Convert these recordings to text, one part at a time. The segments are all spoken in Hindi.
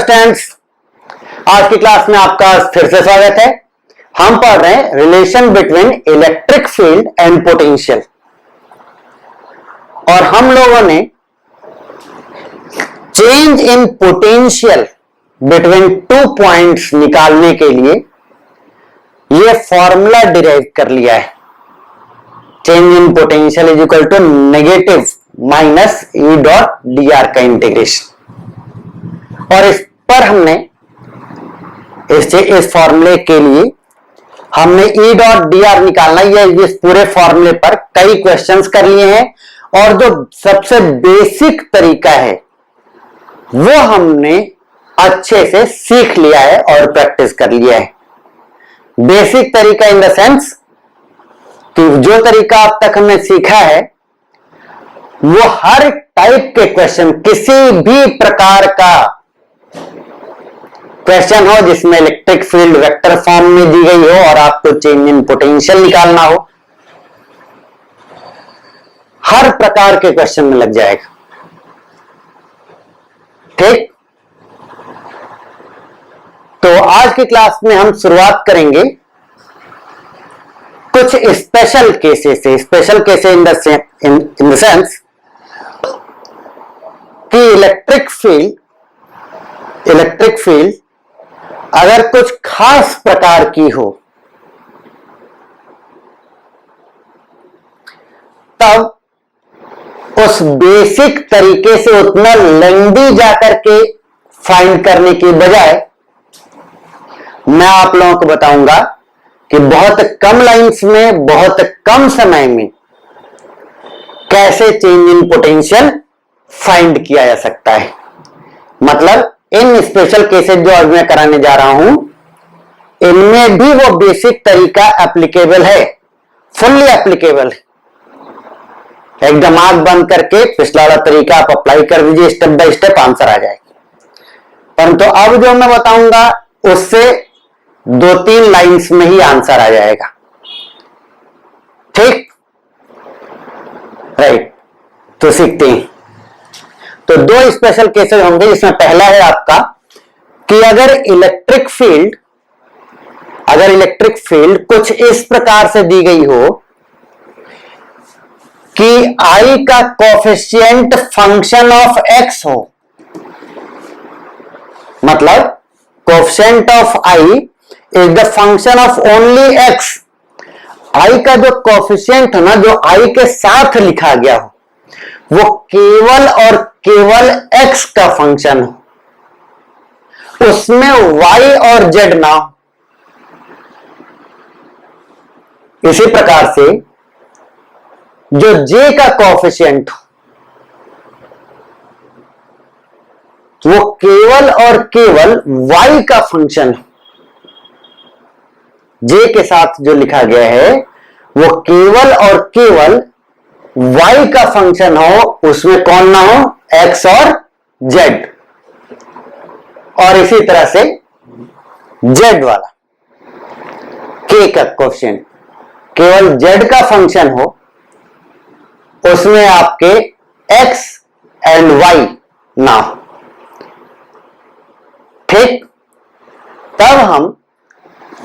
स्टूडेंट्स, आज की क्लास में आपका फिर से स्वागत है। हम पढ़ रहे हैं relation between electric field and potential, और हम लोगों ने change in potential between two points निकालने के लिए यह फॉर्मूला डिराइव कर लिया है। Change in potential is equal to negative minus E dot D R का इंटीग्रेशन, और इस पर हमने इस फॉर्मूले के लिए हमने ई डॉट डी आर निकालना है। इस पूरे फॉर्मूले पर कई क्वेश्चंस कर लिए हैं, और जो सबसे बेसिक तरीका है वो हमने अच्छे से सीख लिया है और प्रैक्टिस कर लिया है। बेसिक तरीका इन द सेंस कि जो तरीका अब तक हमने सीखा है वो हर टाइप के क्वेश्चन, किसी भी प्रकार का क्वेश्चन हो जिसमें इलेक्ट्रिक फील्ड वेक्टर फॉर्म में दी गई हो और आपको चेंज इन पोटेंशियल निकालना हो, हर प्रकार के क्वेश्चन में लग जाएगा। ठीक, तो आज की क्लास में हम शुरुआत करेंगे कुछ स्पेशल केसेस से। Special cases in the sense कि इलेक्ट्रिक फील्ड अगर कुछ खास प्रकार की हो तब उस बेसिक तरीके से उतना लेंदी जाकर के फाइंड करने की बजाय मैं आप लोगों को बताऊंगा कि बहुत कम लाइंस में बहुत कम समय में कैसे चेंज इन पोटेंशियल फाइंड किया जा सकता है। मतलब इन स्पेशल केसेस जो आज मैं कराने जा रहा हूं इनमें भी वो बेसिक तरीका एप्लीकेबल है, फुल्ली एप्लीकेबल है। एकदम आंख बंद करके पिछला वाला तरीका आप अप्लाई कर दीजिए, स्टेप बाय स्टेप आंसर आ जाएगा। परंतु अब जो मैं बताऊंगा उससे 2-3 लाइंस में ही आंसर आ जाएगा। ठीक, राइट, तो सीखते हैं। तो 2 स्पेशल केसेस होंगे, जिसमें पहला है आपका कि अगर इलेक्ट्रिक फील्ड कुछ इस प्रकार से दी गई हो कि I का कोएफिशिएंट फंक्शन ऑफ x हो। मतलब coefficient of I is the function of only x। I का जो कोएफिशिएंट है ना, जो I के साथ लिखा गया हो, वो केवल और केवल x का फंक्शन हो, उसमें y और z ना हो। इसी प्रकार से जो j का कोएफिशिएंट हो वो केवल और केवल y का फंक्शन हो। j के साथ जो लिखा गया है वो केवल और केवल y का फंक्शन हो, उसमें कौन ना हो, x और z। और इसी तरह से z वाला k का कोएफिशिएंट केवल z का फंक्शन हो, उसमें आपके x एंड y ना हो। ठीक, तब हम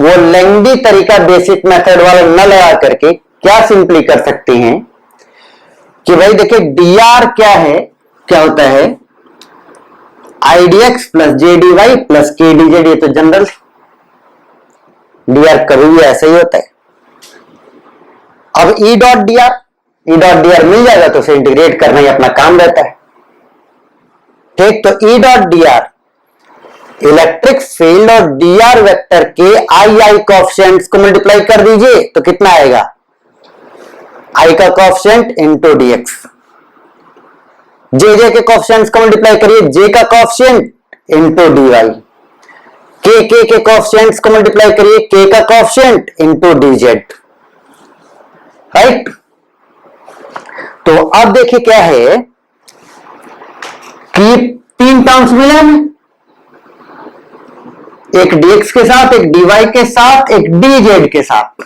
वो लेंदी तरीका बेसिक मेथड वाला न लगा करके क्या सिंपली कर सकते हैं कि भाई देखिए dr क्या है, क्या होता है, idx plus jdy plus kdz। ये तो जनरल dr कभी भी ऐसा ही होता है। अब e डॉट dr मिल जाएगा तो उसे इंटीग्रेट करना ही अपना काम रहता है। ठीक, तो e dot dr electric field और dr वेक्टर के i कोएफिशिएंट्स को मल्टीप्लाई कर दीजिए तो कितना आएगा, I का कोएफिशिएंट इंटू dx। जे के कोएफिशिएंट्स को मल्टीप्लाई करिए, j का कोएफिशिएंट इंटू dy। के कोएफिशिएंट्स को मल्टीप्लाई करिए, k का कोएफिशिएंट इंटू dz। राइट, तो अब देखिए क्या है कि 3 टर्म्स मिले हमें, एक dx के साथ, एक dy के साथ, एक dz के साथ।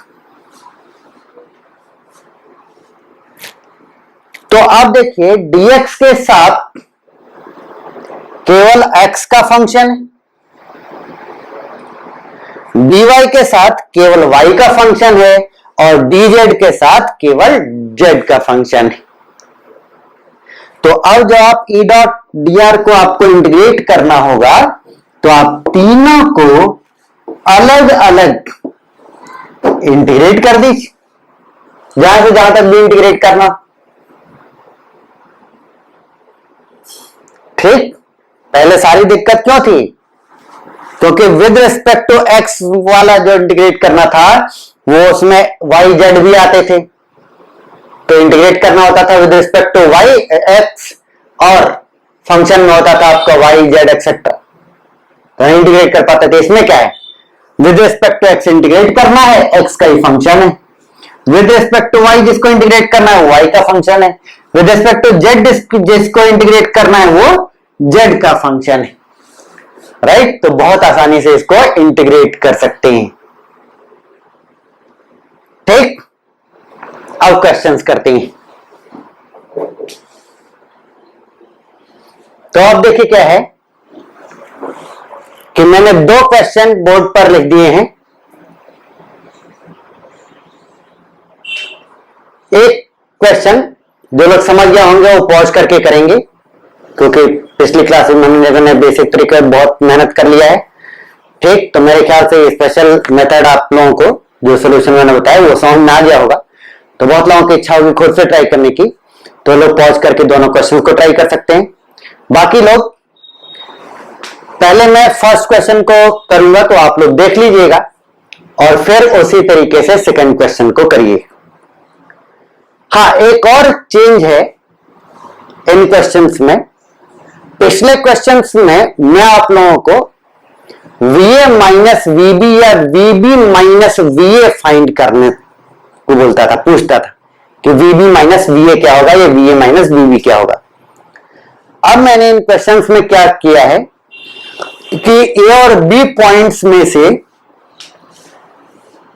तो अब देखिए dx के साथ केवल x का फंक्शन है, dy के साथ केवल y का फंक्शन है, और dz के साथ केवल z का फंक्शन है। तो अब जब आप ई डॉट डी आर को आपको इंटीग्रेट करना होगा तो आप तीनों को अलग अलग इंटीग्रेट कर दीजिए, जहां से जहां तक भी इंटीग्रेट करना। ठीक, पहले सारी दिक्कत क्यों थी? क्योंकि विद रिस्पेक्ट टू एक्स वाला जो इंटीग्रेट करना था वो उसमें वाई जेड भी आते थे, तो इंटीग्रेट करना होता था with respect to Y X, और फंक्शन में होता था आपका वाई जेड एक्सेट्रा, तो इंटीग्रेट कर पाते थे। इसमें क्या है, with respect to X integrate करना है, एक्स का ही फंक्शन है। विद रिस्पेक्ट टू वाई जिसको इंटीग्रेट करना है वो वाई का फंक्शन है। विद रिस्पेक्ट टू जेड जिसको इंटीग्रेट करना है वो जेड का फंक्शन है। राइट, तो बहुत आसानी से इसको इंटीग्रेट कर सकते हैं। ठीक, अब क्वेश्चंस करते हैं। तो अब देखिए क्या है कि मैंने 2 क्वेश्चन बोर्ड पर लिख दिए हैं। एक क्वेश्चन जो लोग समझ गए होंगे वो पॉज करके करेंगे, क्योंकि पिछली क्लास में हमने बेसिक तरीके बहुत मेहनत कर लिया है। ठीक, तो मेरे ख्याल से स्पेशल मेथड आप लोगों को जो सोल्यूशन मैंने बताया वो समझ में आ गया होगा। तो बहुत लोगों की इच्छा होगी खुद से ट्राई करने की, तो लोग पॉज करके दोनों क्वेश्चन को ट्राई कर सकते हैं। बाकी लोग पहले मैं फर्स्ट क्वेश्चन को करूंगा तो आप लोग देख लीजिएगा, और फिर उसी तरीके से सेकंड क्वेश्चन को करिए। हाँ, एक और चेंज है इन क्वेश्चंस में। पिछले क्वेश्चंस में मैं आप लोगों को VA माइनस VB या VB माइनस VA फाइंड करने को बोलता था, पूछता था कि VB माइनस VA क्या होगा या VA माइनस VB क्या होगा। अब मैंने इन क्वेश्चंस में क्या किया है कि A और B पॉइंट्स में से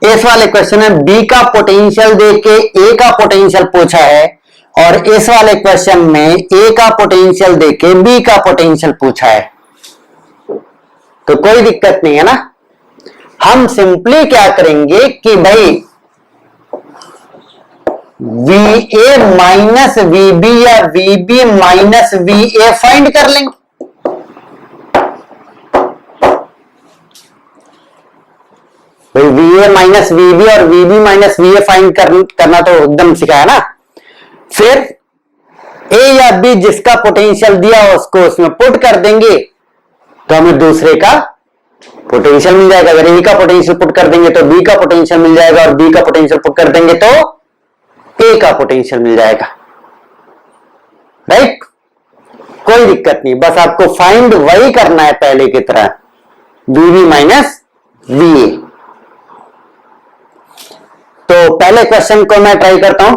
इस वाले क्वेश्चन में B का पोटेंशियल देके A का पोटेंशियल पूछा है, और इस वाले क्वेश्चन में A का पोटेंशियल देके B का पोटेंशियल पूछा है। तो कोई दिक्कत नहीं है ना। हम सिंपली क्या करेंगे कि भाई VA माइनस VB या VB माइनस VA फाइंड कर लेंगे। भाई VA माइनस VB और VB माइनस VA फाइंड करना तो एकदम सिखाया ना। फिर A या B जिसका पोटेंशियल दिया उसको उसमें पुट कर देंगे तो हमें दूसरे का पोटेंशियल मिल जाएगा। अगर A का पोटेंशियल पुट कर देंगे तो B का पोटेंशियल मिल जाएगा, और B का पोटेंशियल पुट कर देंगे तो A का पोटेंशियल मिल जाएगा। राइट, कोई दिक्कत नहीं, बस आपको फाइंड वही करना है पहले की तरह, VB माइनस VA। तो पहले क्वेश्चन को मैं ट्राई करता हूं,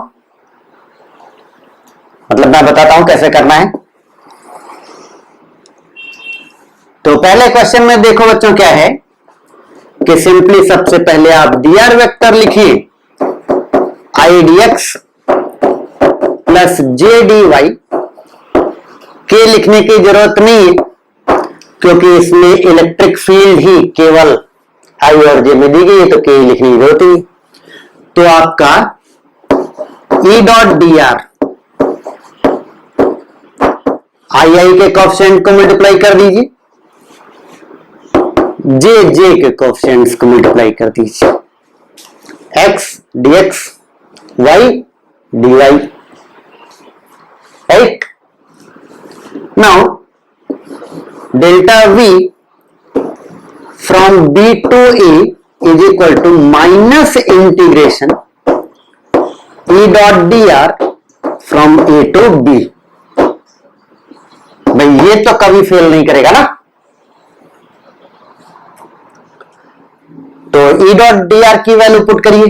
मतलब मैं बताता हूं कैसे करना है। तो पहले क्वेश्चन में देखो बच्चों क्या है कि सिंपली सबसे पहले आप dr वेक्टर लिखिए idx प्लस jdy। के लिखने की जरूरत नहीं है क्योंकि इसमें इलेक्ट्रिक फील्ड ही केवल I और j में दी गई है, तो के लिखने की जरूरत नहीं। तो आपका E डॉट डी आर आई के कोएफिशिएंट को मल्टीप्लाई कर दीजिए, जे के कोएफिशिएंट्स को मल्टीप्लाई कर दीजिए, x dx y dy। Right, now delta v from b to a is equal to minus integration E dot D R from a to b। भाई ये तो कभी फेल नहीं करेगा ना। तो E डॉट डी आर की वैल्यू पुट करिए।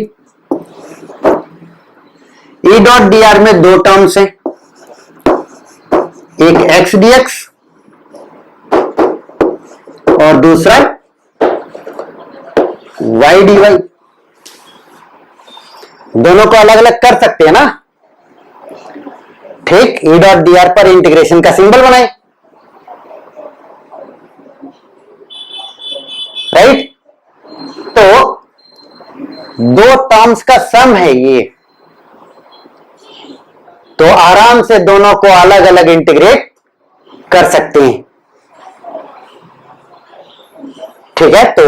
E डॉट डी आर में 2 टर्म्स हैं, एक x dx और दूसरा y dy। दोनों को अलग अलग कर सकते हैं ना। ठीक, E डॉट डी आर पर इंटीग्रेशन का सिंबल बनाए, राइट। तो दो टर्म्स का सम है ये, तो आराम से दोनों को अलग अलग इंटीग्रेट कर सकते हैं। ठीक है, तो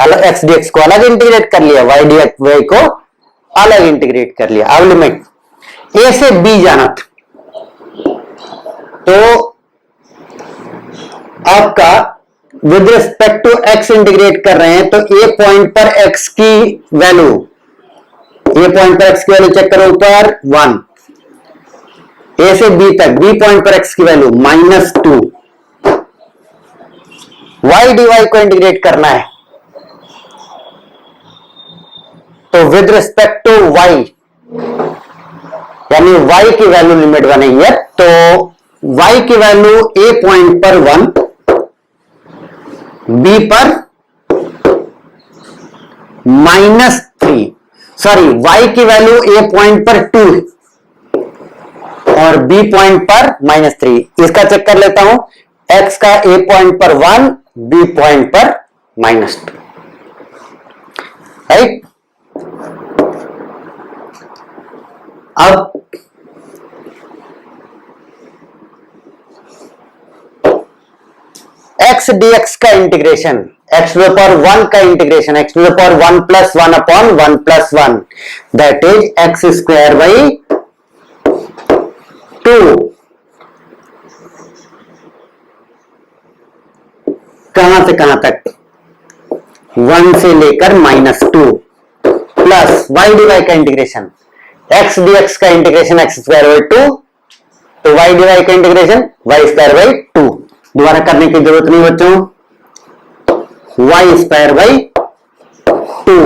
अलग एक्स डी एक्स को अलग इंटीग्रेट कर लिया, वाई डी एक्स वाई को अलग इंटीग्रेट कर लिया। अब लिमिट ए से बी जाना था, तो आपका with respect to X integrate कर रहे हैं, तो ए पॉइंट पर एक्स की वैल्यू, ए पॉइंट पर एक्स की वैल्यू चेक करो ऊपर 1, ए से बी तक बी पॉइंट पर एक्स की वैल्यू -2, वाई डी वाई को इंटीग्रेट करना है, तो विद रिस्पेक्ट टू वाई यानी वाई की वैल्यू लिमिट बनेगी। तो वाई की वैल्यू ए पॉइंट पर 1, बी पर -3, सॉरी वाई की वैल्यू ए पॉइंट पर 2 और बी पॉइंट पर -3। इसका चेक कर लेता हूं, एक्स का ए पॉइंट पर 1, बी पॉइंट पर -2, राइट। अब एक्स डीएक्स का integration, X to the power 1 का integration, X to the power 1 + 1 upon 1 + 1, that is X square by 2। कहां से कहां तक? 1 से लेकर -2 प्लस वाई डी वाई का इंटीग्रेशन, एक्स डीएक्स का इंटीग्रेशन एक्स स्क्वायर बाई 2, तो वाई डी वाई का इंटीग्रेशन वाई स्क्वायर बाई 2। दोबारा करने की जरूरत नहीं बच्चों, वाई स्क्वायर बाई 2,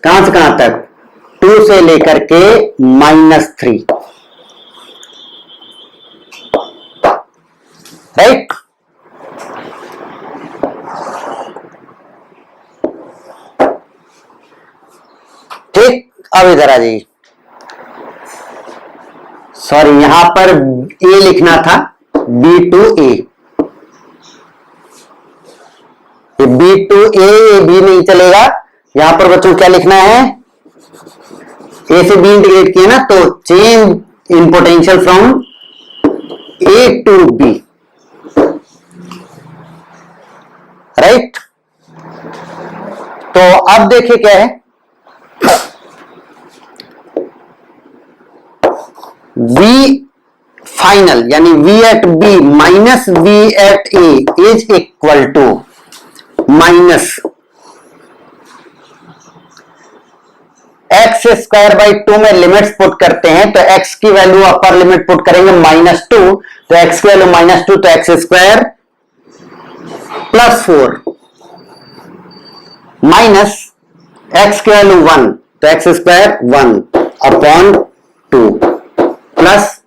कहां से कहां तक? 2 से लेकर के -3, राइट। ठीक, अब इधर आ जाइए, सॉरी यहां पर ए लिखना था, B to A, B to A B नहीं चलेगा, यहां पर बच्चों क्या लिखना है? ए से बी इंटीग्रेट किया ना, तो change in potential from A to B, right. तो अब देखिए क्या है, V फाइनल यानी V at B minus V at A is equal to minus X square by 2 में लिमिट्स पुट करते हैं, तो x की वैल्यू अपर लिमिट पुट करेंगे -2, तो x की वैल्यू -2, तो एक्स स्क्वायर +4 माइनस x की वैल्यू 1, तो X square 1 upon 2 plus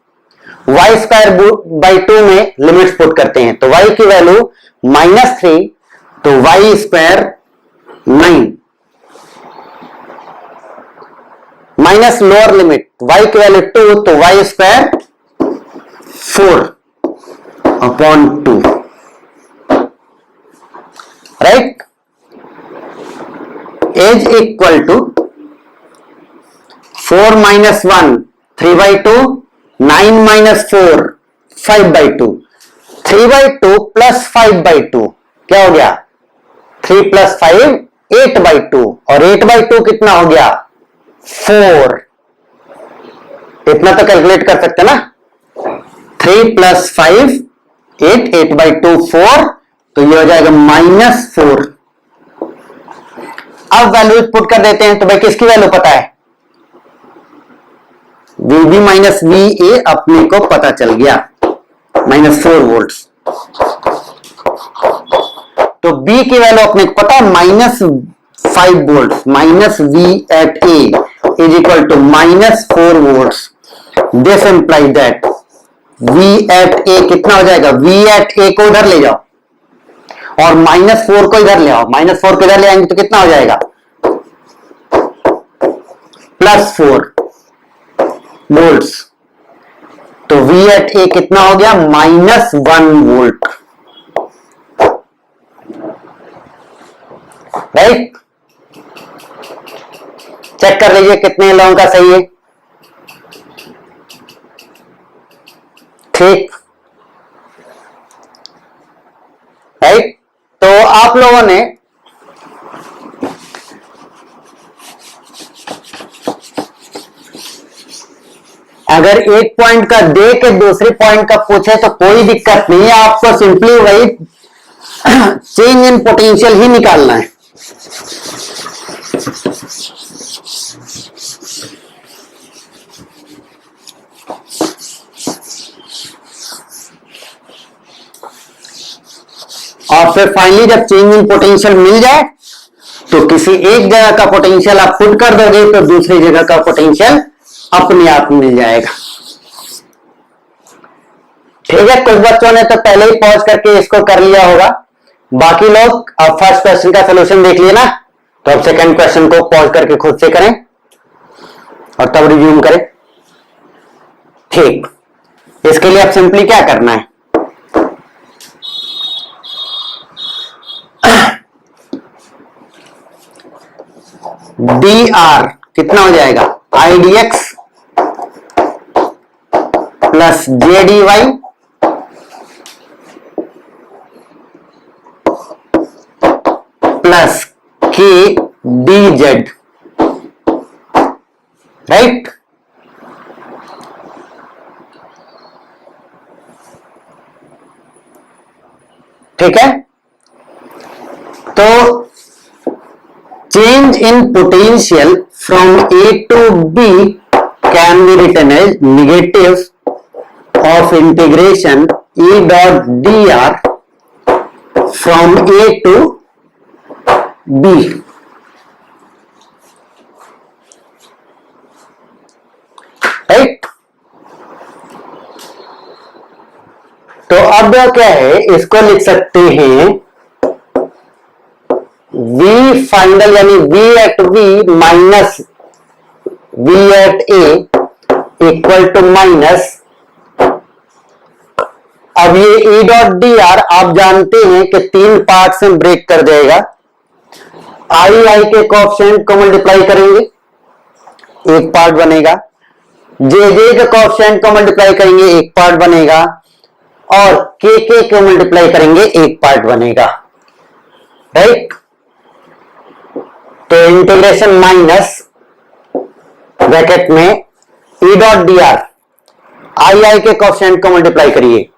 Y square by 2 में लिमिट्स पुट करते हैं, तो y की वैल्यू -3, तो Y square 9 minus lower limit y की वैल्यू 2, तो Y square 4 upon 2, right, is equal to 4 - 1 3/2, 9 - 4 5/2, 3/2 plus 5/2 क्या हो गया? 3 + 5 8/2, और 8/2 कितना हो गया? 4। इतना तो कैलकुलेट कर सकते ना, 3 + 5 8, 8/2 4, तो ये हो जाएगा -4। अब वैल्यू पुट कर देते हैं, तो भाई किसकी वैल्यू पता है? VB - VA अपने को पता चल गया, -4 वोल्ट्स। तो B की वैल्यू अपने को पता है -5 volts, -V at A is equal to -4 volts. This implies that V at A कितना हो जाएगा? V एट A को उधर ले जाओ और -4 को इधर ले आओ, -4 को इधर ले आएंगे तो कितना हो जाएगा? +4 वोल्ट्स। तो V एट A कितना हो गया? -1 वोल्ट। राइट, चेक कर लीजिए कितने लोगों का सही है। ठीक, राइट, तो आप लोगों ने अगर एक पॉइंट का दे के दूसरे पॉइंट का पूछे तो कोई दिक्कत नहीं है, आपको सिंपली वही चेंज इन पोटेंशियल ही निकालना है। और फिर फाइनली जब चेंज इन पोटेंशियल मिल जाए तो किसी एक जगह का पोटेंशियल आप पुट कर दोगे तो दूसरी जगह का पोटेंशियल अपने आप मिल जाएगा। ठीक है, कुछ बच्चों ने तो पहले ही पॉज करके इसको कर लिया होगा, बाकी लोग अब फर्स्ट क्वेश्चन का सलूशन देख लिए ना, तो अब सेकंड क्वेश्चन को पॉज करके खुद से करें और तब रिव्यू करें। ठीक, इसके लिए अब सिंपली क्या करना है, डी आर कितना हो जाएगा, I D X plus J D Y plus K D Z, right. ठीक है, तो change in potential from A to B can be written as negative of integration E dot dr from A to B. Right? तो अब क्या है, इसको लिख सकते हैं V फाइनल यानी V at V minus V at A equal to minus, अब ये E डॉट डी आर आप जानते हैं कि 3 पार्ट्स में ब्रेक कर जाएगा। आई के कोएफिशिएंट को मल्टीप्लाई करेंगे, एक पार्ट बनेगा, जे के कोएफिशिएंट को मल्टीप्लाई करेंगे, एक पार्ट बनेगा, और के को मल्टीप्लाई करेंगे, एक पार्ट बनेगा, राइट। तो इंटीग्रेशन माइनस ब्रैकेट में ई डॉट डी आर, आई के कोएफिशिएंट को मल्टीप्लाई करिए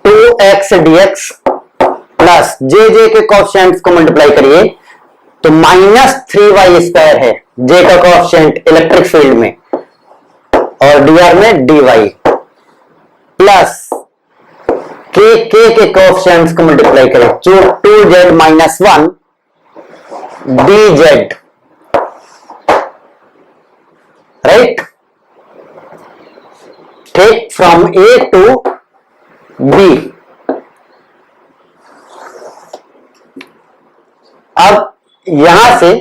2x dx प्लस जे के कोएफिशिएंट्स को मल्टीप्लाई करिए तो -3y² है, जे का कोएफिशिएंट इलेक्ट्रिक फील्ड में और dr में dy प्लस के कोएफिशिएंट्स को मल्टीप्लाई करें 2z - 1 dz, राइट। ठीक, फ्रॉम A टू B। अब यहां से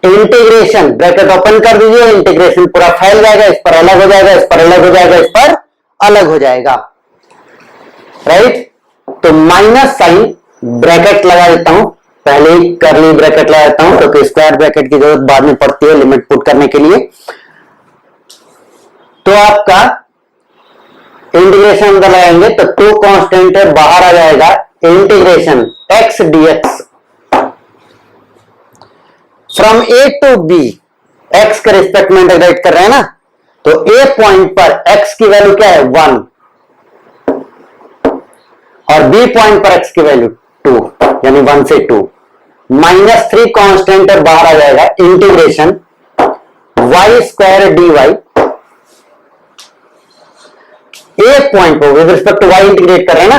इंटीग्रेशन ब्रैकेट ओपन कर दीजिए, इंटीग्रेशन पूरा फैल जाएगा, इस पर अलग हो जाएगा, इस पर अलग हो जाएगा, इस पर अलग हो जाएगा, राइट। तो माइनस साइन ब्रैकेट लगा देता हूं, पहले ही कर्ली ब्रैकेट लगा देता हूं क्योंकि स्क्वायर ब्रैकेट की जरूरत बाद में पड़ती है लिमिट पुट करने के लिए। तो आपका इंटीग्रेशन अंदर लगाएंगे तो 2 कांस्टेंट है, बाहर आ जाएगा integration x dx from A to B, x के रिस्पेक्ट में इंटीग्रेट कर रहे हैं ना, तो A पॉइंट पर x की वैल्यू क्या है 1 और B पॉइंट पर x की वैल्यू 2 यानी 1 से 2, -3 कांस्टेंट है, बाहर आ जाएगा integration y² dy, A point पर with respect to y integrate कर रहे हैं ना,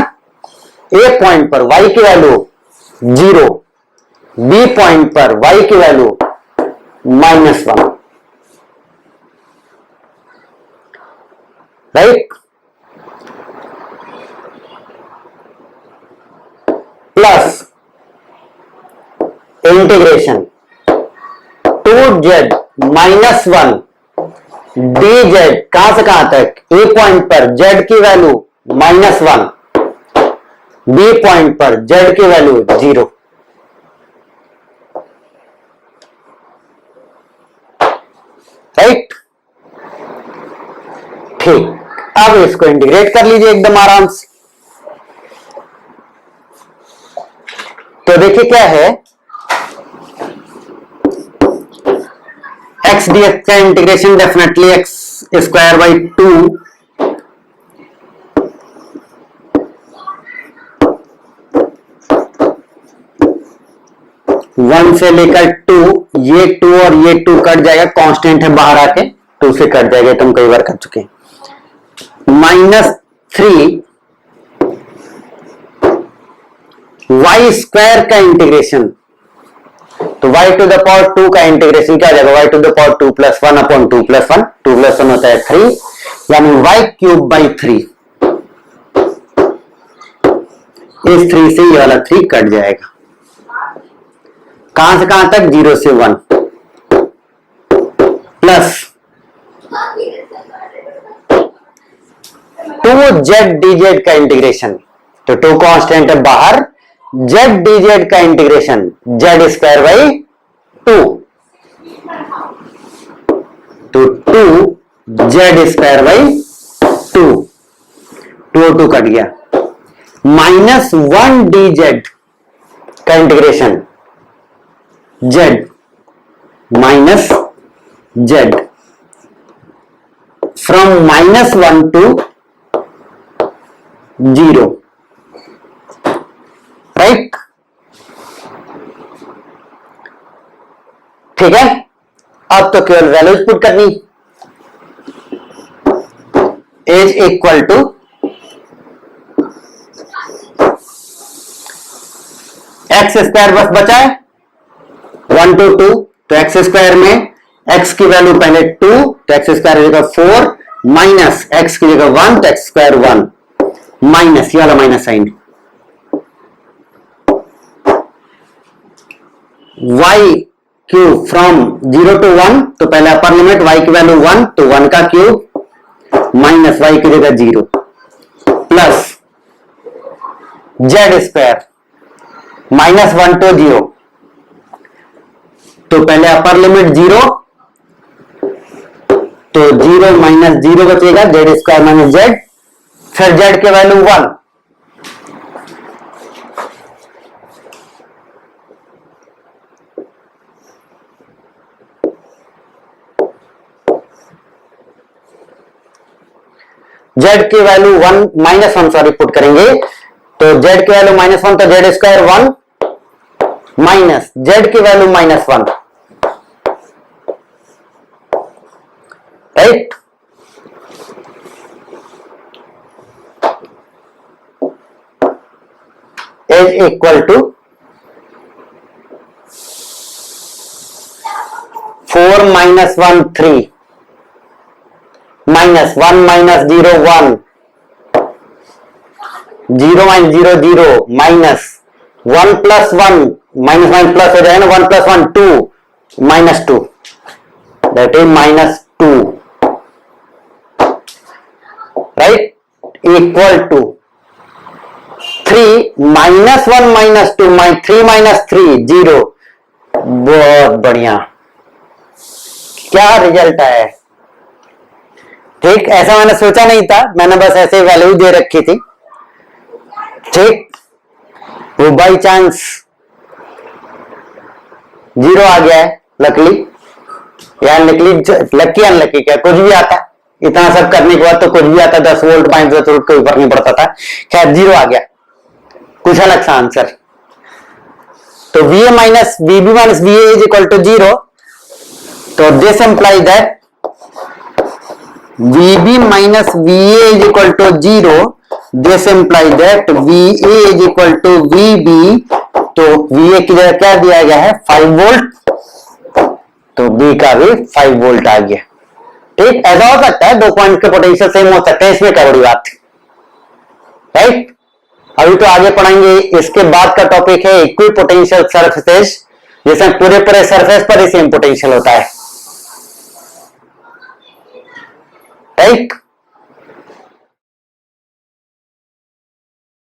A पॉइंट पर y की वैल्यू 0, B पॉइंट पर y की value -1, right. Plus integration 2z - 1 dz, कहां से कहां तक, A पॉइंट पर z की वैल्यू -1 बी पॉइंट पर जेड की वैल्यू 0, राइट। ठीक, अब इसको इंटीग्रेट कर लीजिए एकदम आराम से। तो देखिए क्या है, एक्स डीएक्स का integration definitely x square by 2 1 से लेकर 2, ये 2 और ये 2 कट जाएगा, कांस्टेंट है बाहर आके 2 से कट जाएगा, तुम कई बार कर चुके हैं। -3 वाई स्क्वायर का इंटीग्रेशन, तो y टू द पावर 2 का इंटीग्रेशन क्या हो जाएगा, y to the power 2 plus 1 upon 2 plus 1, 2 plus 1 होता है 3, यानी y क्यूब बाई 3। इस 3 से ये वाला 3 कट जाएगा, कहां से कहां तक, 0 से 1, प्लस 2z dz का इंटीग्रेशन, तो 2 कांस्टेंट है बाहर, z dz का इंटीग्रेशन z स्क्वायर बाई 2, तो 2 z स्क्वायर बाई 2, 2 कट गया, -1 dz का integration z minus z from -1 to 0, right. ठीक है, अब तो केवल वैल्यूज पुट करनी, is equal to X square बस बचा है 1 to 2, तो एक्स स्क्वायर में एक्स की वैल्यू पहले 2, तो एक्स स्क्वायर की जगह 4, माइनस एक्स की जगह 1, तो एक्स स्क्वायर 1, माइनस ये वाला minus sign, y cube from 0 to 1, तो पहले अपर लिमिट y की वैल्यू 1, तो 1 का क्यूब माइनस y की जगह 0, प्लस z स्क्वायर -1 to 0, तो पहले अपर लिमिट 0, तो 0 माइनस 0 बचेगा, z स्क्वायर माइनस z, फिर z की वैल्यू 1, z की वैल्यू 1 -1 सॉरी पुट करेंगे, तो z की वैल्यू -1, तो z स्क्वायर 1 माइनस z की value -1, right. Is equal to 4 - 1 3 -1 - 0 1, 0 - 0 0, minus 1 + 1 -1 plus हो जाएगा ना, 1 + 1 2, -2, that is -2, right, equal to 3 - 1 - 2 3 - 3 0। बहुत बढ़िया, क्या रिजल्ट आया है। ठीक, ऐसा मैंने सोचा नहीं था, मैंने बस ऐसे वैल्यू दे रखी थी, ठीक, वो बाई चांस 0 आ गया है, लकली या लकी अनलकी क्या कुछ भी आता, इतना सब करने के बाद तो कुछ भी आता, 10 वोल्ट 5 वोल्ट कोई फर्क नहीं पड़ता था, खैर 0 आ गया, कुछ अलग सा आंसर। तो VA minus VB minus VA is equal to 0, तो this imply that VB minus VA is equal to 0, this imply that VA is equal to VB, तो VA की जगह क्या दिया गया है 5 वोल्ट, तो B का भी 5 वोल्ट आ गया। ठीक, ऐसा हो सकता है 2 पॉइंट के पोटेंशियल सेम हो सकते हैं, इसमें क्या बड़ी बात, राइट। अभी तो आगे पढ़ाएंगे, इसके बाद का टॉपिक है इक्विपोटेंशियल सरफेसेस, जिसमें पूरे सरफेस पर ही सेम पोटेंशियल होता है, राइट।